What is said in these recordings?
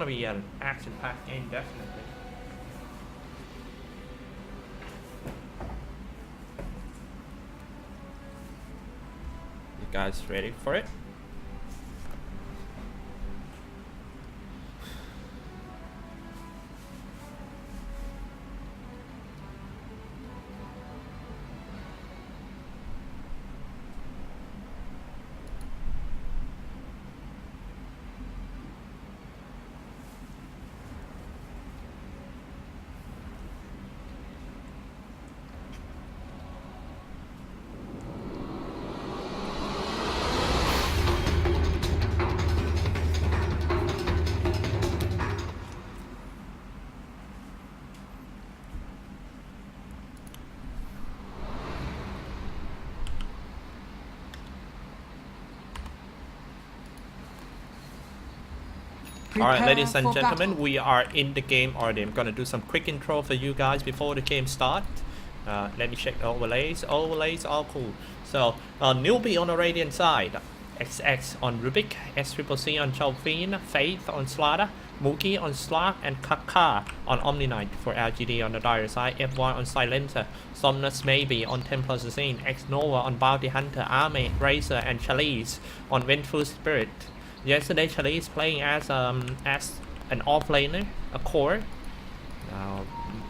gonna be an action-packed game, definitely. You guys ready for it? Alright, ladies and gentlemen, we are in the game already. I'm gonna do some quick intro for you guys before the game starts. Let me check the overlays. Overlays are cool. So, Newbee on the Radiant side, XX on Rubik, SCCC on Chalfine, Faith on Slada, Mookie on Slark, and Kaka on Omni-Knight. For LGD on the Dire side, FY on Silencer, Somnus Maybe on Templar Assassin, X Nova on Bounty Hunter, Arme, Razor, and Chalice on Vengeful Spirit. Yesterday, Chalice playing as an off-laner, a core. Now,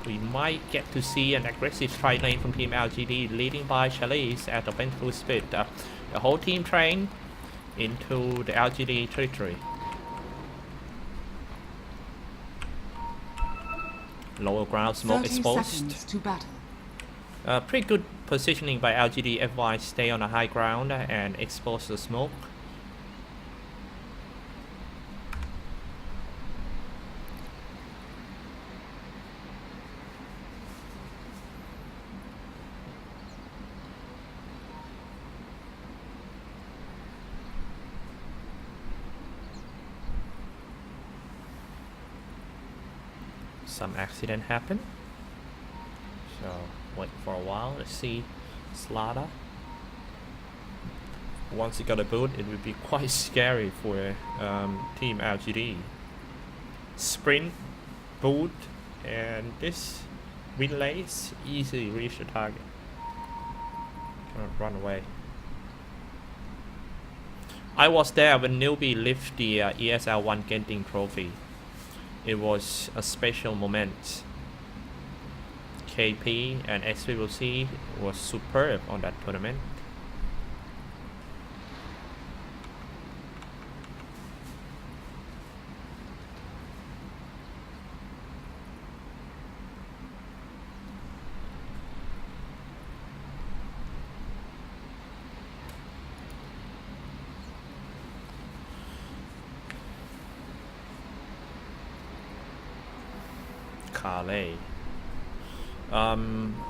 we might get to see an aggressive trade lane from Team LGD, leading by Chalice at the Vengeful Spirit. The whole team train into the LGD territory. Lower ground smoke exposed. Pretty good positioning by LGD. FY stay on the high ground and expose the smoke. Some accident happened, so wait for a while to see Slada. Once it got a boot, it would be quite scary for Team LGD. Sprint, boot, and this win lace easily reach the target. Gonna run away. I was there when Newbee lifted the ESL 1 Genting trophy. It was a special moment. KP and SCCC was superb on that tournament.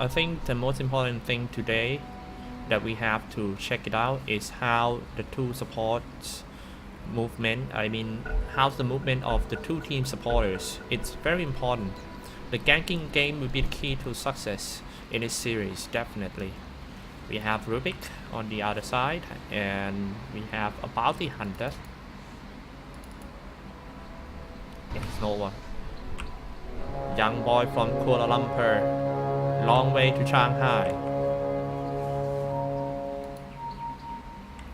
I think the most important thing today that we have to check it out is how the two supports movement, how's the movement of the two team supporters. It's very important. The ganking game will be the key to success in this series, definitely. We have Rubik on the other side, and we have a Bounty Hunter. It's Nova. Young boy from Kuala Lumpur, long way to Shanghai.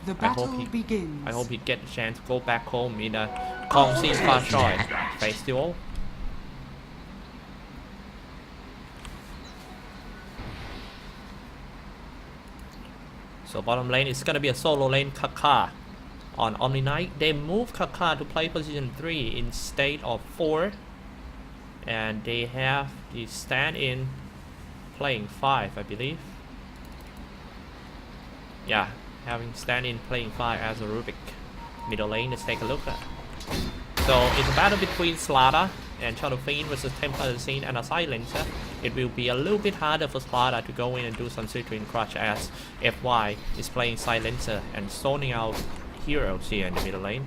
The battle begins. I hope he get a chance to go back home in a Kong Sin Fa Choi festival. So bottom lane is gonna be a solo lane Kaka on Omni-Knight. They move Kaka to play position 3 instead of 4. And they have the stand-in playing 5, I believe. Yeah, having stand-in playing 5 as a Rubik. Middle lane, let's take a look at. So it's a battle between Slada and Chalfine versus Templar Assassin and a Silencer. It will be a little bit harder for Slada to go in and do some citrine crush as FY is playing Silencer and zoning out heroes here in the middle lane.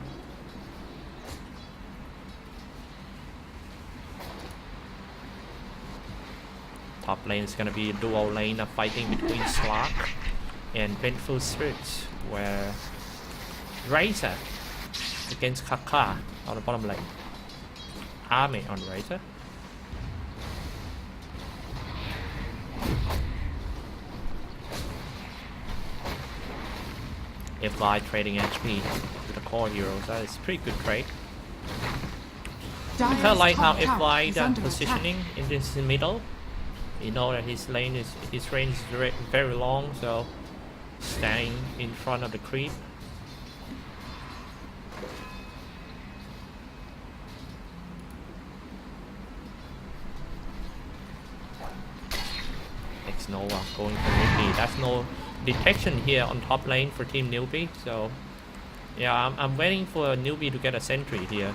Top lane is gonna be a dual lane of fighting between Slark and Vengeful Spirit, where Razor against Kaka on the bottom lane. army on Razor. FY trading HP with the core heroes, that is pretty good trade. I kind of like how FY done positioning in this middle. You know that his range is very long, so staying in front of the creep. Nova going for Newbee. That's no detection here on top lane for team Newbee. So yeah, I'm waiting for Newbee to get a sentry here.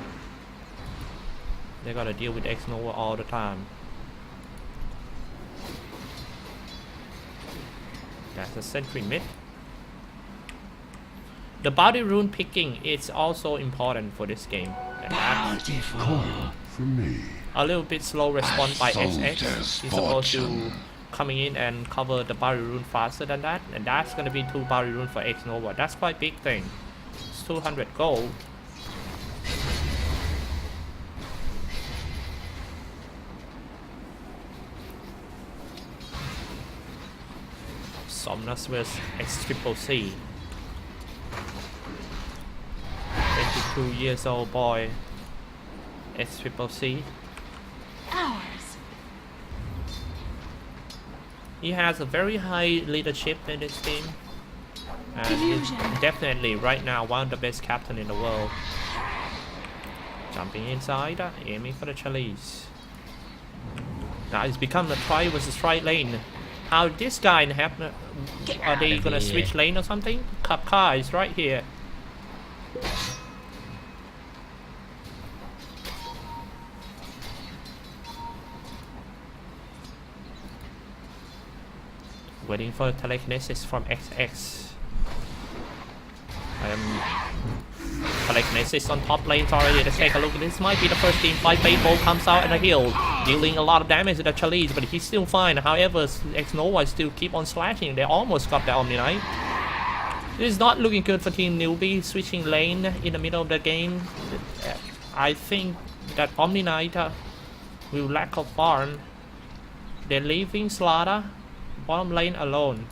They gotta deal with X Nova all the time. That's a sentry mid. The body rune picking is also important for this game. And that's For me. a little bit slow response by XX. He's supposed to coming in and cover the body rune faster than that, and that's gonna be 2 body rune for X Nova. That's quite big thing. It's 200 gold. Somnus vs XCCC. 22 years old boy. XCCC. Ours. He has a very high leadership in this team, and he's definitely right now one of the best captain in the world. Jumping inside, aiming for the chalice. Now it's become a try versus try lane. How this guy happen? Are they gonna switch lane or something? Kapka is right here. Waiting for telekinesis from XX. Telekinesis on top lanes already. Let's take a look. This might be the first team fight. Baseball comes out and a heal, dealing a lot of damage to the Chalice, but he's still fine. However, X Nova still keep on slashing. They almost got the Omni Knight. This is not looking good for team Newbee. Switching lane in the middle of the game. I think that Omni Knight will lack of farm. They're leaving Slaughter bottom lane alone.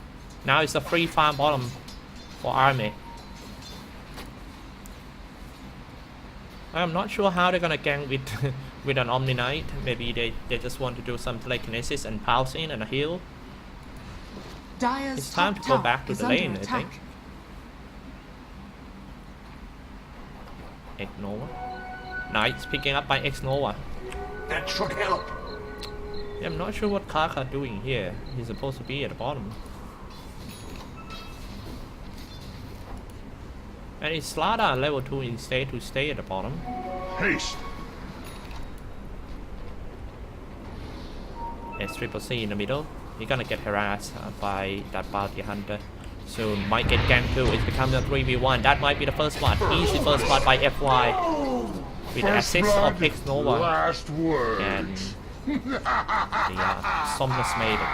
Now it's a free farm bottom for army. I'm not sure how they're gonna gang with with an Omni Knight. Maybe they just want to do some telekinesis and pulse in and a heal. It's time to go back to the lane, I think. X Nova. Knights picking up by X Nova. That should help. Yeah, I'm not sure what Kaka doing here. He's supposed to be at the bottom. And it's Slada level 2 instead to stay at the bottom. Haste. XCCC in the middle. You're gonna get harassed by that bounty hunter. Soon might get ganked too. It becomes a 3v1. That might be the first one. Easy first one by FY. With the assist of X Nova. Last word. And the Somnus Maiden.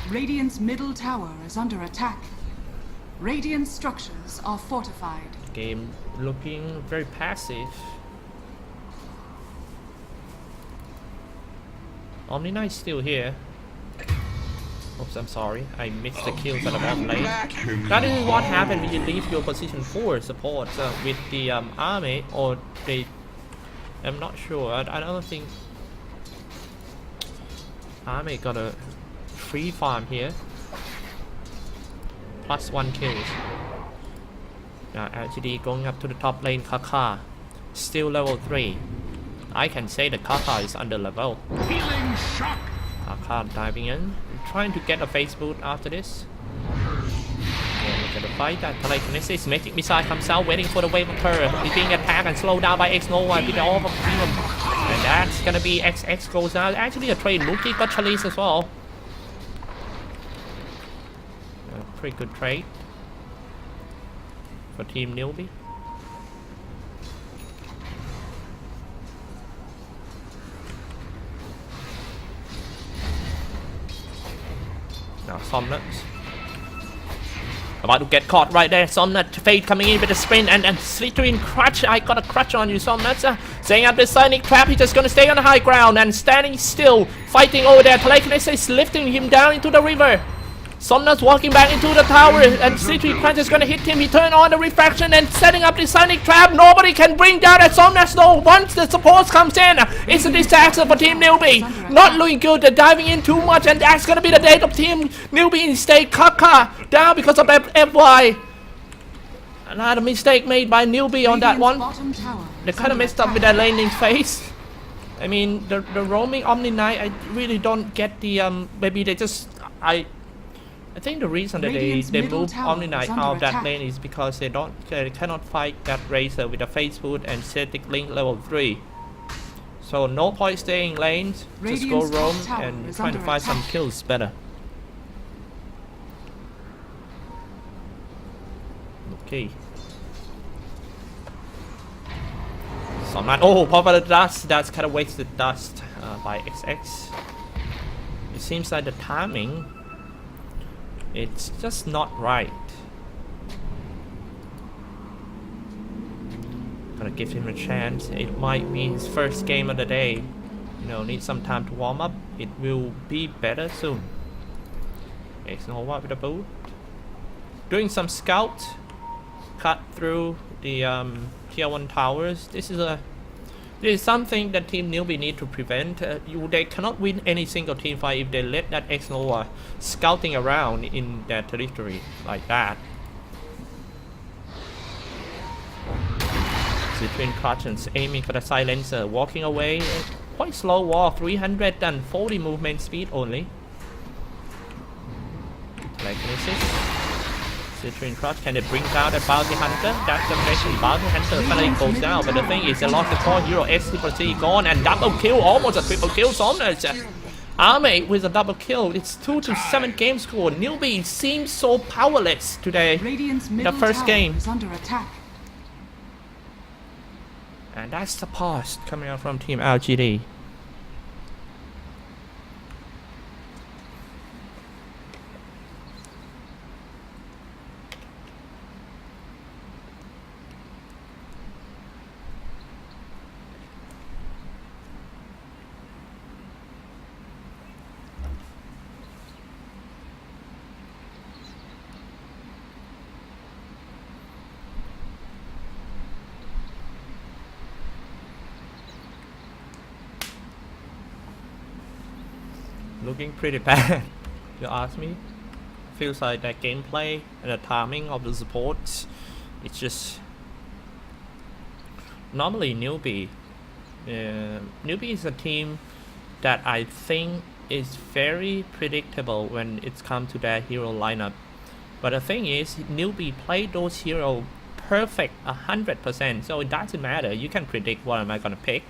Radiant's middle tower is under attack. Radiant structures are fortified. Game looking very passive. Omni Knight's still here. Oops, I'm sorry. I missed the kills at the bottom lane. That is what happens when you leave your position 4 support with the army, or they... I'm not sure. I don't think army got a free farm here. +1 kills. Now LGD going up to the top lane. Kaka still level 3. I can say that Kaka is under level. Healing shock. Kaka diving in, trying to get a face boot after this. Yeah, look at the fight. That telekinesis magic missile comes out, waiting for the wave of her. He's being attacked and slowed down by X Nova with the all of them. And that's gonna be XX goes out. Actually, a trade. Mookie got Chalice as well. A pretty good trade for team Newbee. Now Somnus About to get caught right there. Somnus Fate coming in with a sprint and Citrine Crutch. I got a crutch on you, Somnus. Setting up the Sonic Trap. He's just gonna stay on the high ground and standing still, fighting over there. Telekinesis is lifting him down into the river. Somnus walking back into the tower, and C3 Crunch is gonna hit him. He turned on the refraction and setting up the Sonic Trap. Nobody can bring down that Somnus though. Once the support comes in, it's a disaster for Team Newbee. Not looking good. They're diving in too much, and that's gonna be the death of Team Newbee. Instead, Kaka down because of FY. Another mistake made by Newbee on that one. They kind of messed up with that laning phase. I mean, the roaming Omni Knight, I really don't get the maybe they just I think the reason that they move Omni Knight out of that lane is because they cannot fight that Razor with a Phase Boot and Static Link level 3. So no point staying lanes, just go roam and trying to find some kills better. Okay. Somnus, oh, pop out the dust. That's kind of wasted dust by XX. It seems like the timing, it's just not right. Gonna give him a chance. It might be his first game of the day. You know, need some time to warm up. It will be better soon. X-Nova with a boot. Doing some scout. Cut through the tier 1 towers. This is something that Team Newbee need to prevent. They cannot win any single team fight if they let that X-Nova scouting around in their territory like that. Between Clutchens aiming for the silencer, walking away. Quite slow walk, 340 movement speed only. Telekinesis. Citrine Crush, can they bring down the Bounty Hunter? That's eventually Bounty Hunter finally goes down, but the thing is they lost the core hero, SC gone, and double kill, almost a triple kill. Somnus Armate with a double kill. It's 2-7 game score. Newbee seems so powerless today. The first game. Under attack. And that's the pause coming out from Team LGD. Looking pretty bad, if you ask me. Feels like that gameplay and the timing of the supports, it's just normally Newbee is a team that I think is very predictable when it's come to their hero lineup. But the thing is, Newbee play those heroes perfect 100%, so it doesn't matter. You can predict what am I gonna pick,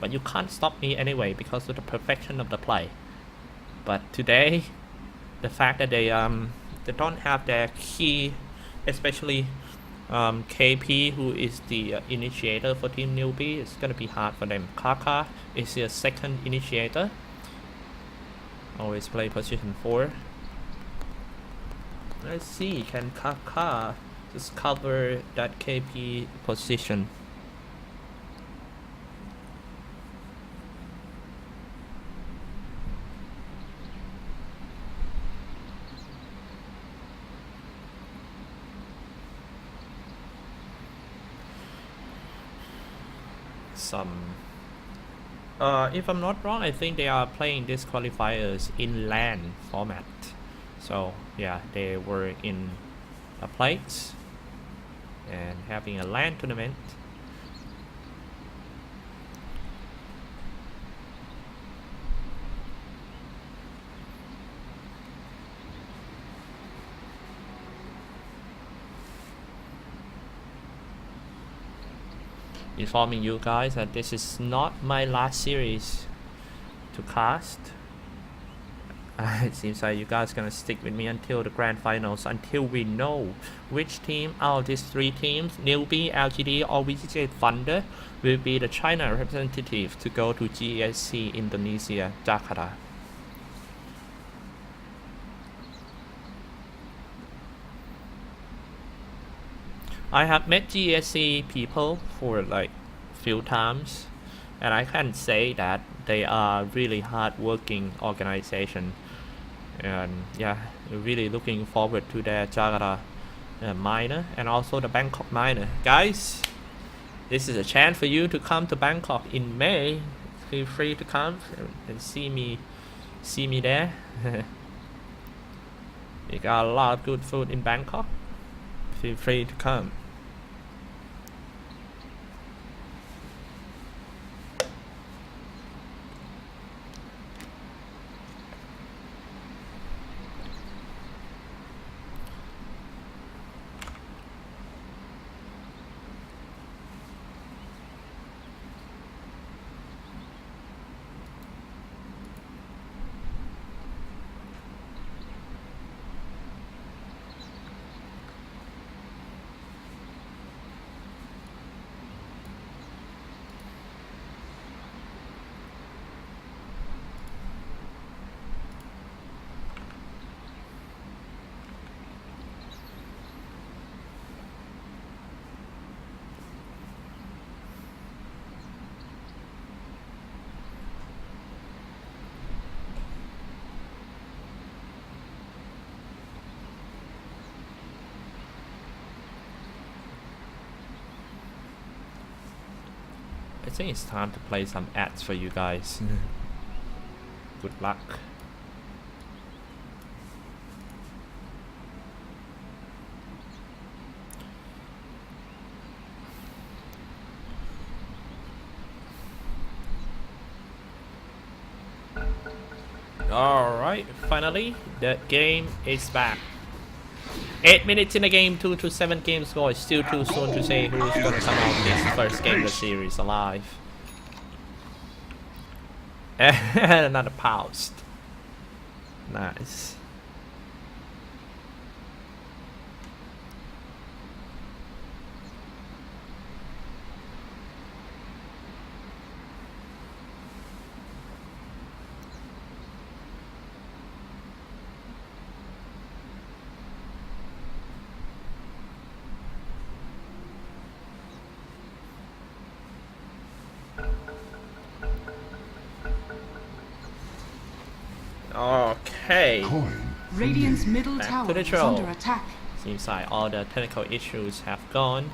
but you can't stop me anyway because of the perfection of the play. But today, the fact that they don't have their key, especially KP, who is the initiator for Team Newbee, it's gonna be hard for them. Kaka is their second initiator. Always play position 4. Let's see, can Kaka just cover that KP position? If I'm not wrong, I think they are playing this qualifiers in LAN format. So yeah, they were in a place and having a LAN tournament. Informing you guys that this is not my last series to cast. It seems like you guys gonna stick with me until the grand finals, until we know which team out of these 3 teams, Newbee, LGD or VCJ Thunder, will be the China representative to go to GESC Indonesia, Jakarta. I have met GESC people for like few times, and I can say that they are really hard-working organization, and yeah, really looking forward to their Jakarta minor and also the Bangkok minor. Guys, this is a chance for you to come to Bangkok in May. Feel free to come and see me there. We got a lot of good food in Bangkok. Feel free to come. I think it's time to play some ads for you guys. Good luck. Alright, finally, the game is back. 8 minutes in the game, 2-7 game score. It's still too soon to say who's gonna come out this first game of the series alive. And another poust. Nice. Okay. Radiant's middle Back tower to the is show. under attack. Seems like all the technical issues have gone.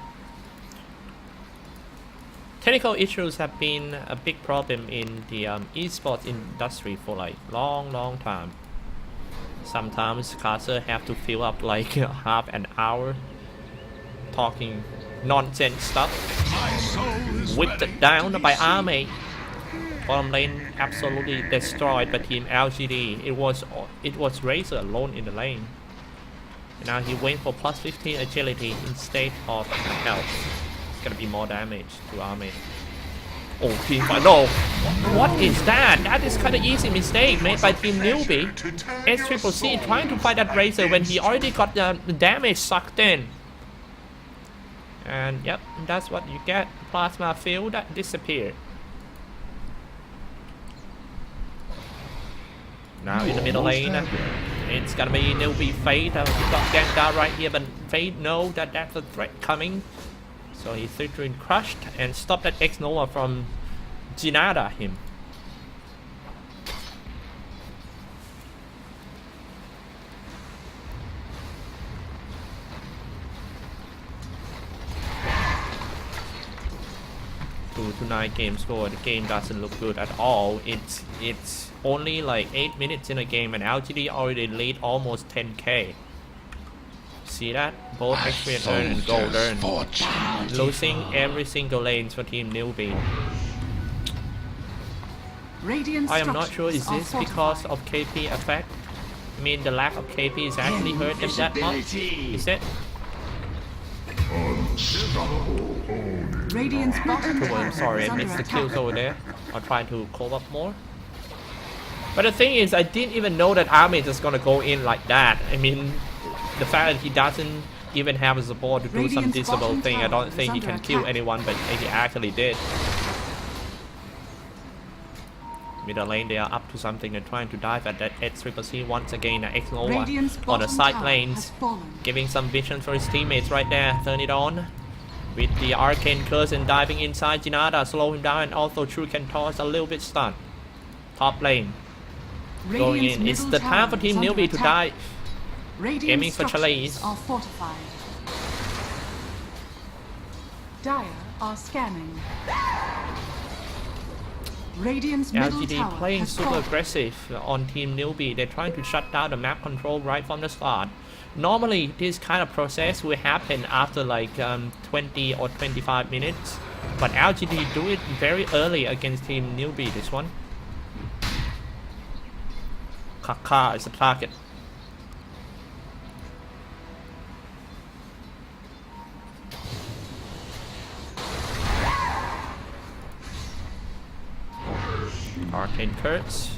Technical issues have been a big problem in the esports industry for like long time. Sometimes caster have to fill up like half an hour talking nonsense stuff. Whipped down by army. Bottom lane absolutely destroyed by team LGD. It was Razor alone in the lane. And now he went for plus 15 agility instead of health. It's gonna be more damage to army. Oh, team fight. No! What is that? That is kind of easy mistake made by team Newbee. S-Triple-C trying to fight that Razor when he already got the damage sucked in. And yep, that's what you get. Plasma field that disappeared. Now in the middle lane, it's gonna be Newbee Fade. He got ganked out right here, but Fade know that that's a threat coming. So he Citrine crushed and stopped that X Nova from Jinada him. To 9 game score. The game doesn't look good at all. It's only like 8 minutes in a game and LGD already lead almost 10k. See that? Both experience earn and gold earn. Losing every single lane for team Newbee. I am not sure is this because of KP effect. I mean the lack of KP is actually hurt them that much. Is it? Radiant's bottom Oh, tower I'm sorry, is I under missed the attack. kills over there. I'll try to call up more. But the thing is, I didn't even know that Army is gonna go in like that. I mean, the fact that he doesn't even have a support to do some Radiant's disable bottom thing, I tower don't is think he under can kill attack. anyone, but he actually did. Middle lane, they are up to something. They're trying to dive at that XCCC once again. X Nova Radiant's on the bottom side tower lanes, has fallen. giving some vision for his teammates right there. Turn it on with the Arcane Curse and diving inside. Jinada slow him down, and also Shuriken toss a little bit stunned. Top lane going Radiant's in. It's middle the time for tower Team is under Newbee to attack. dive. Radiant Aiming for structures Chalice. are fortified. Dire are scanning. Radiant's middle LGD tower playing has super fallen. aggressive on Team Newbee. They're trying to shut down the map control right from the start. Normally, this kind of process will happen after like 20 or 25 minutes. But LGD do it very early against Team Newbee, this one. Kaka is the target. Arcane Curse.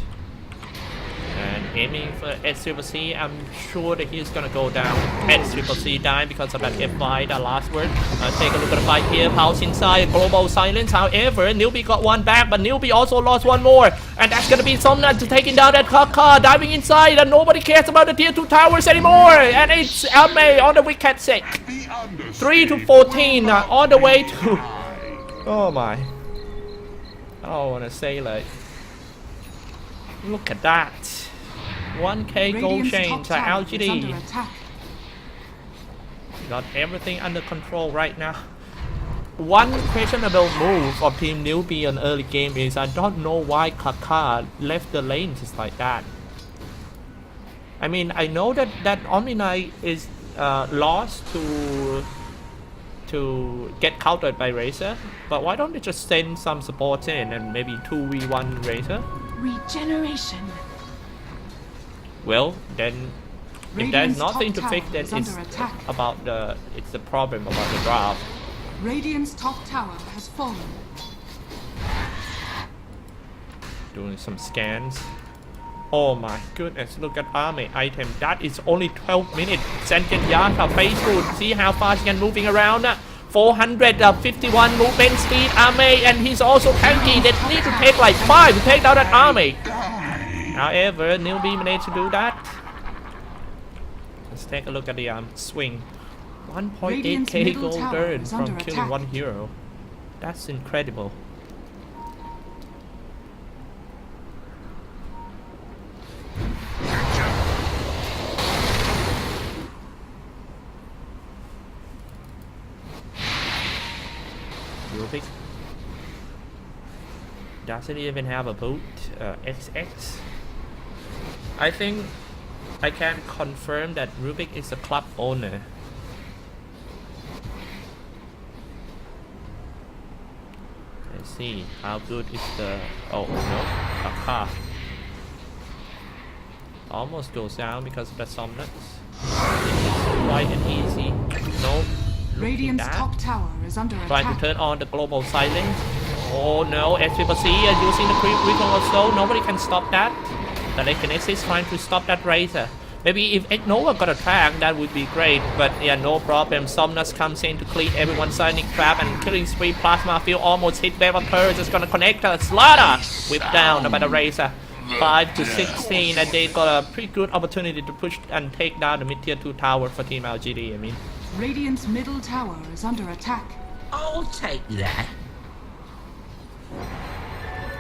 And aiming for XCCC, I'm sure that he's gonna go down. XCCC dying because of that F5, the last word. Take a look at the fight here. Pulse inside, global silence. However, Newbee got one back, but Newbee also lost one more. And that's gonna be Somnus taking down that Kaka, diving inside, and nobody cares about the tier 2 towers anymore. And it's Ame on the wicked sec. 3 to 14, on the way to... Oh my. I don't wanna say like... Look at that. 1k gold Radiant's chain top to tower is under LGD. attack. Got everything under control right now. One questionable move of Team Newbee on early game is I don't know why Kaka left the lane just like that. I mean, I know that Omni Knight is lost to get countered by Razor, but why don't they just send some support in and maybe 2v1 Razor? Regeneration. Well, then if there's Radiant's nothing to top fix, tower then is it's under attack. about it's the problem about the draft. Radiant's top tower has fallen. Doing some scans. Oh my goodness, look at army item. That is only 12 minutes. Sentient Yaka faithful. See how fast he can moving around. 451 movement speed, army, and he's also tanky. They need to take like 5 to take down that army. However, Newbee managed to do that. Let's take a look at the swing. 1.8k gold burn from killing one hero. That's incredible. Rubik doesn't even have a boot. XX. I think I can confirm that Rubik is a club owner. Let's see how good is the... Oh no, Kaka. Almost goes down because of the Somnus. Quite an easy. Nope. Radiant's top tower is under Trying to attack. turn on the global silence. Oh no, XCCC is using the creep recon or so. Nobody can stop that. The Lekinesis is trying to stop that Razor. Maybe if Nova got a track, that would be great. But yeah, no problem. Somnus comes in to clean everyone's Sonic Trap, and killing spree Plasma Field almost hit Wave of Terror. Just gonna connect a Slaughter. Whipped down by the Razor. 5 to 16, and they got a pretty good opportunity to push and take down the mid tier 2 tower for Team LGD. I mean, Radiant's middle tower is under attack. I'll take that.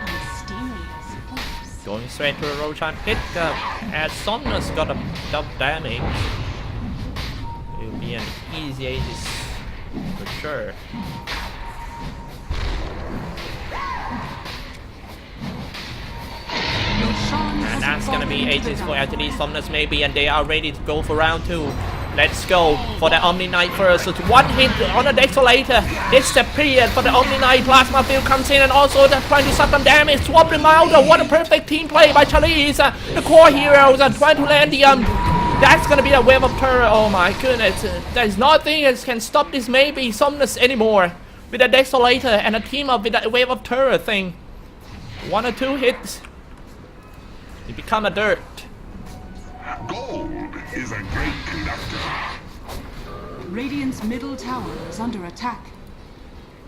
Mysterious force. going straight to a Roshan hit. As Somnus got a double damage, it will be an easy Aegis for sure. And that's gonna be Aegis for LGD. Somnus maybe, and they are ready to go for round 2. Let's go for the Omni Knight first. So it's one hit on the Desolator. Disappeared for the Omni Knight. Plasma Field comes in, and also they're trying to suck some damage. Swap them out. What a perfect team play by Chalice. The core heroes are trying to land the that's gonna be a wave of terror. Oh my goodness. There's nothing that can stop this maybe Somnus anymore. With a Desolator and a team up with that wave of terror thing. 1 or 2 hits. You become a dirt. Gold is a great conductor. Radiant's middle tower is under attack.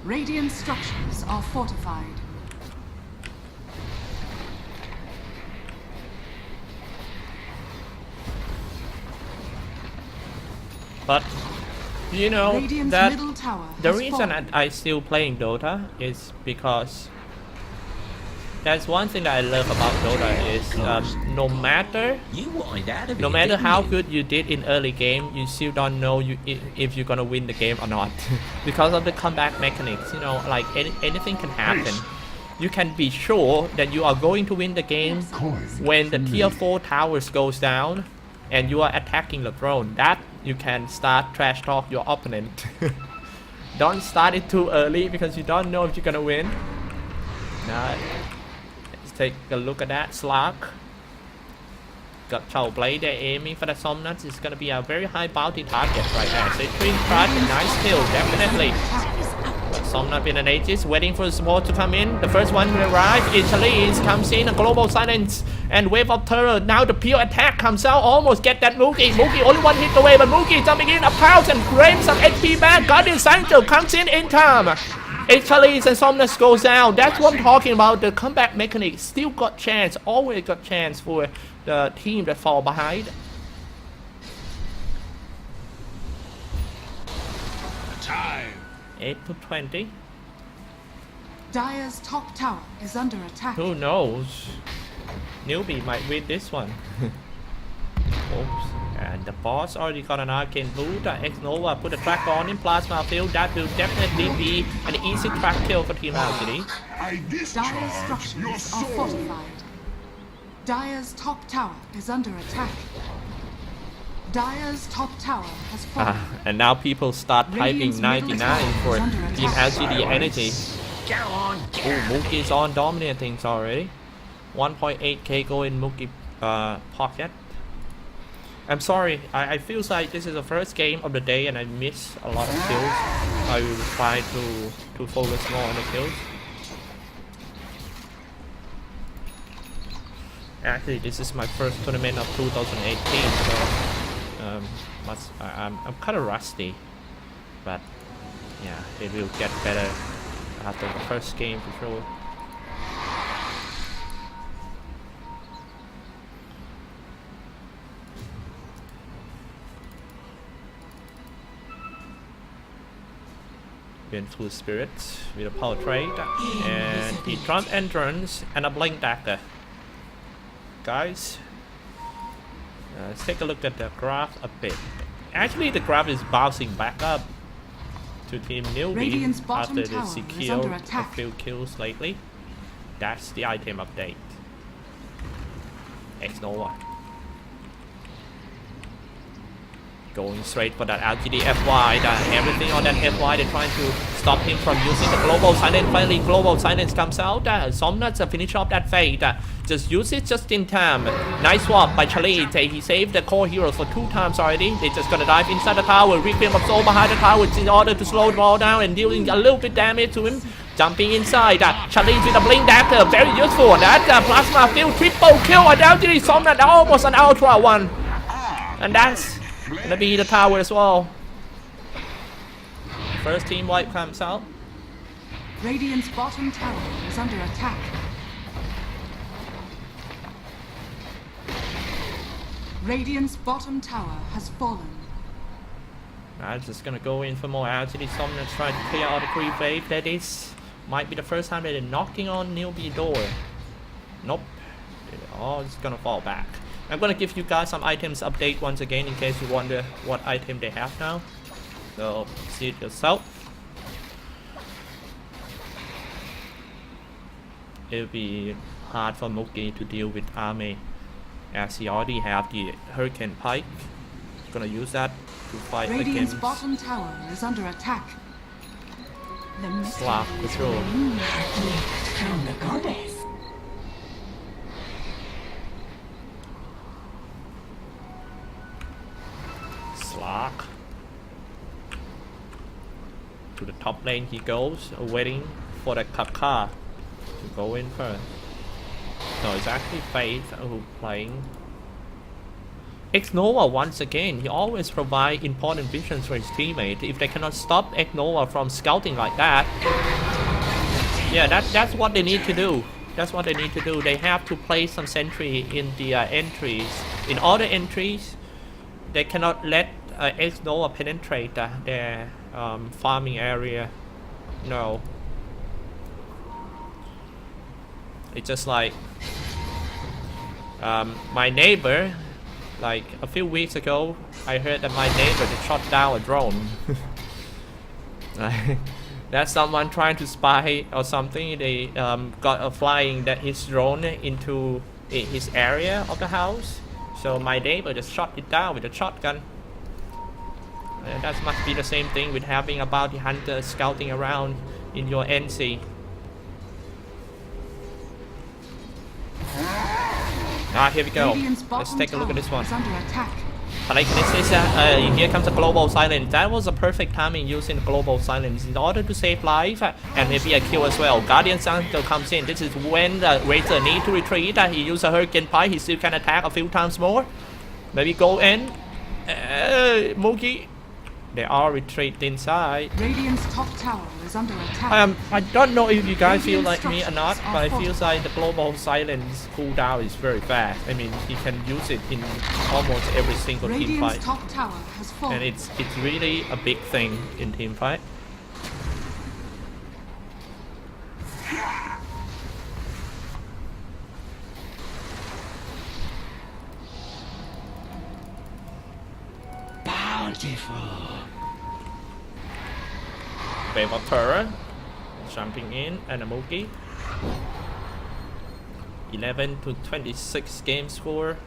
Radiant structures are fortified. But you know Radiant's that middle tower the has reason fallen. I still playing Dota is because that's one thing that I love about Dota is no matter You wanted out of no it, matter didn't how you? good you did in early game, you still don't know if you're gonna win the game or not because of the comeback mechanics. You know, like anything can happen. You can be sure that you are going to win the game when the tier 4 towers goes down and you are attacking the throne. That you can start trash talk your opponent. Don't start it too early because you don't know if you're gonna win. Now, let's take a look at that. Slack got Chow Blade there aiming for the Somnus. It's gonna be a very high bounty target right there. So Twin Crush, nice kill, definitely. But Somnus in an Aegis, waiting for the support to come in. The first one to arrive, Italy comes in, a global silence and wave of terror. Now the pure attack comes out, almost get that Mookie. Mookie only one hit away, but Mookie jumping in, a pounce and grabs some HP back. Guardian Sancho comes in time. Italy and Somnus goes down. That's what I'm talking about. The comeback mechanic still got chance, always got chance for the team that fall behind. Time. 8 to 20. Dire's top tower is under attack. Who knows? Newbee might win this one. Oops. And the boss already got an arcane boot. X-Nova put a track on in plasma field. That will definitely be an easy track kill for Team LGD. I Dire's discharge your structures are soul. fortified. Dire's top tower is under attack. Dire's top tower has fallen. And now people start typing Radiant's middle 99 tower for is under Team attack. LGD energy. Go on, Oh, get Mookie's on dominating things already. 1.8k go in Mookie pocket. I'm sorry, I feel like this is the first game of the day and I miss a lot of kills. I will try to focus more on the kills. Actually, this is my first tournament of 2018, so I'm kind of rusty, but yeah, it will get better after the first game for sure. Vengeful Spirit with a power trade and the Trump entrance and a blink dagger. Guys, let's take a look at the graph a bit. Actually, the graph is bouncing back up to Team Newbee Radiant's bottom after they tower is secured under a attack. few kills lately. That's the item update. X-Nova. Going straight for that LGD FY, everything on that FY, they're trying to stop him from using the global silence. Finally, global silence comes out. Somnus finish off that fade. Just use it just in time. Nice swap by Chalit. He saved the core heroes for 2 times already. They're just gonna dive inside the tower, Requiem of Soul behind the tower in order to slow them all down and dealing a little bit damage to him. Jumping inside, Chalit with a blink dagger, very useful. That plasma field triple kill on LGD. Somnus almost an ultra one, and that's gonna be the tower as well. First team wipe comes out. Radiant's bottom tower is under attack. Radiant's bottom tower has fallen. I'm just gonna go in for more LGD. Somnus trying to clear out the creep wave. That is might be the first time that they're knocking on Newbee door. Nope. Oh, it's gonna fall back. I'm gonna give you guys some items update once again in case you wonder what item they have now. So see it yourself. It'll be hard for Mookie to deal with army as he already have the Hurricane Pike. Gonna use that to fight Radiant's against bottom tower is under attack. Slack Patrol. from the goddess. Slack. To the top lane he goes, waiting for the Kaka to go in first. No, it's actually Faith who playing. X-Nova once again, he always provide important visions for his teammate. If they cannot stop X-Nova from scouting like that, yeah, that's what they need to do. That's what they need to do. They have to place some sentry in the entries. In all the entries, they cannot let X-Nova penetrate their farming area. No. It's just like my neighbor, like a few weeks ago, I heard that my neighbor just shot down a drone. That's someone trying to spy or something. They got a flying that his drone into his area of the house. So my neighbor just shot it down with a shotgun. And that must be the same thing with having a bounty hunter scouting around in your NC. Here we go. Let's take a look at this one. Here comes a global silence. That was a perfect timing using global silence in order to save life and maybe a kill as well. Guardian Center comes in. This is when the Razor need to retreat. He used a Hurricane Pie. He still can attack a few times more. Maybe go in. Mookie. They all retreat inside. Radiant's top tower is under attack. I don't know if you guys feel like me or not, but it feels like the global silence cooldown is very fast. I mean, you can use it in almost every single team fight. Top tower has fallen. And it's really a big thing in team fight. Bountiful. Wave of Terror jumping in and a Mookie. 11 to 26 game score.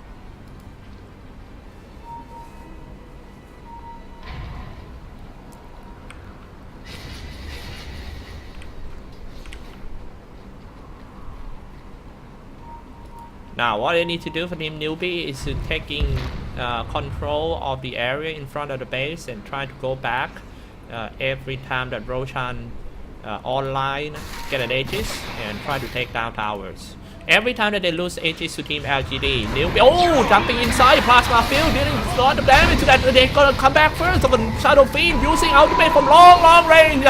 Now what I need to do for team Newbee is to taking control of the area in front of the base and try to go back every time that Roshan online get an Aegis and try to take down towers. Every time that they lose Aegis to team LGD, Newbee, jumping inside Plasma Field, dealing a lot of damage. That they're gonna come back first. Of a Shadow Fiend using ultimate from long range.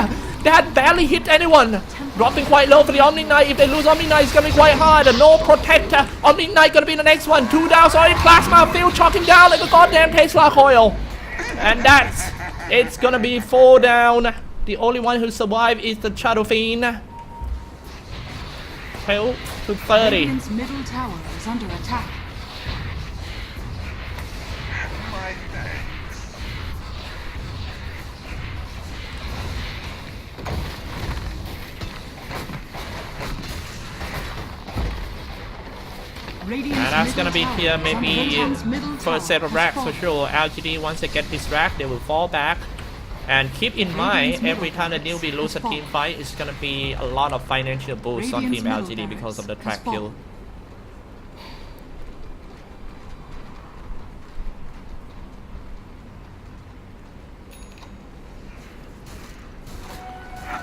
That barely hit anyone. Dropping quite low for the Omni Knight. If they lose Omni Knight, it's gonna be quite hard. No protector. Omni Knight gonna be the next one. 2 down. Sorry, Plasma Field chopping down like a goddamn Tesla coil. And it's gonna be 4 down. The only one who survived is the Shadow Fiend. 12 to 30. Radiant's middle tower is under attack. My thanks. Radiant's And that's gonna be middle here tower is under maybe Radiant's middle first set of tower racks has for fallen. sure. LGD, once they get this rack, they will fall back. And keep in mind, every time the Newbee lose a team fight, it's gonna be a lot of financial boost on team LGD because of the track kill.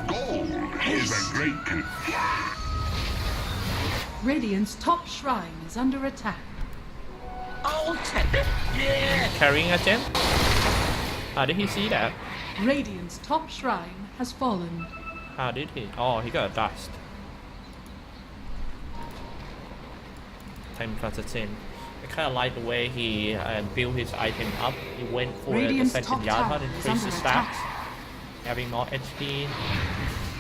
Gold is a great Radiant's top shrine is under attack. Oh, yeah. Carrying a gem? How did he see that? Radiant's top shrine has fallen. How did he? Oh, he got a dust. Time plus a 10. I kind of like the way he built his item up. He went for the Radiant's second top yard tower to is increase under his attack. stats. Having more HP,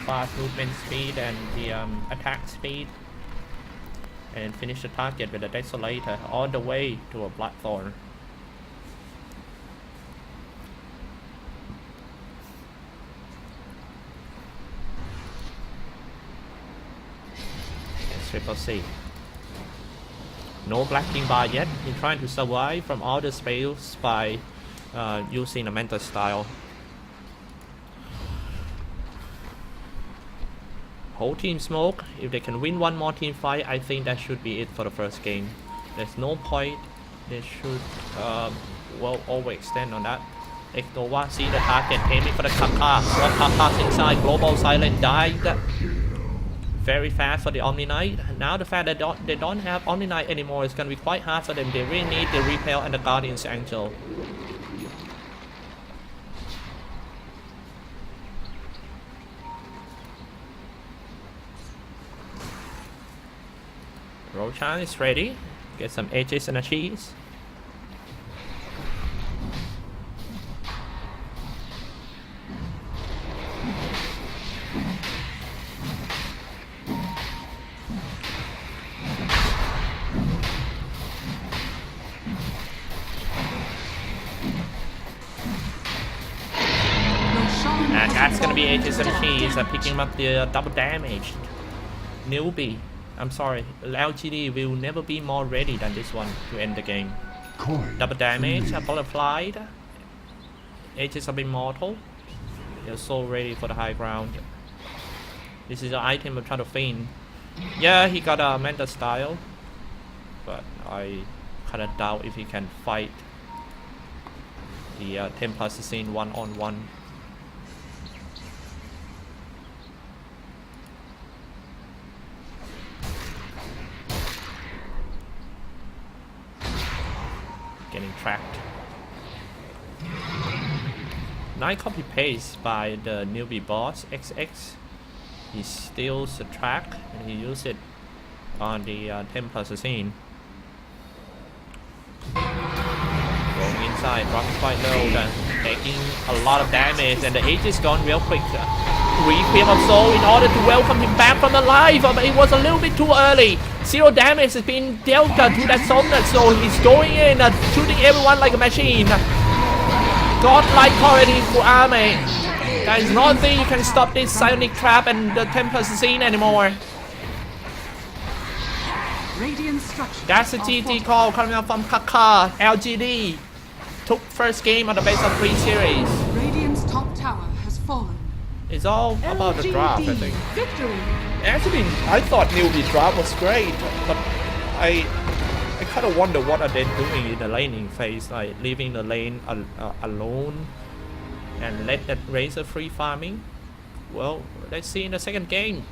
fast movement speed, and the attack speed. And finish the target with a Desolator all the way to a Bloodthorn. Triple C. No blacking bar yet. He's trying to survive from all the spells by using a mental style. Whole team smoke. If they can win one more team fight, I think that should be it for the first game. There's no point. They should well overextend on that. X-Nova see the target, aiming for the Kaka. Swap Kaka's inside. Global Silent died very fast for the Omni Knight. Now the fact that they don't have Omni Knight anymore is going to be quite hard for them. They really need the Repel and the Guardian's Angel. Roshan is ready. Get some edges and a cheese. That's gonna be HSMT is picking up the double damage. Newbee, I'm sorry, LGD will never be more ready than this one to end the game. Coin. Double damage, butterflied. Aegis of Immortal. They're so ready for the high ground. This is an item I'm trying to feign. Yeah, he got a Manta style, but I kinda doubt if he can fight the Templar Assassin one-on-one. Getting tracked. Nice copy paste by the newbie boss XX. He steals the track and he uses it on the Templar Assassin. Going inside, dropping quite low, then taking a lot of damage, and the Aegis gone real quick. Requiem of Soul in order to welcome him back from the life, but it was a little bit too early. 0 damage has been dealt to that Somnus, so he's going in and shooting everyone like a machine. Godlike quality for army. There is nothing you can stop this Psionic Trap and the Templar Assassin anymore. Radiant structures. That's a are GG fortified. call coming up from Kaka. LGD took first game on the base of 3 series. Radiant's top tower has fallen. It's all about the draft, I think. Victory. Actually, I thought newbie draft was great, but I kind of wonder what are they doing in the laning phase, like leaving the lane alone and let that Razor free farming. Well, let's see in the second game.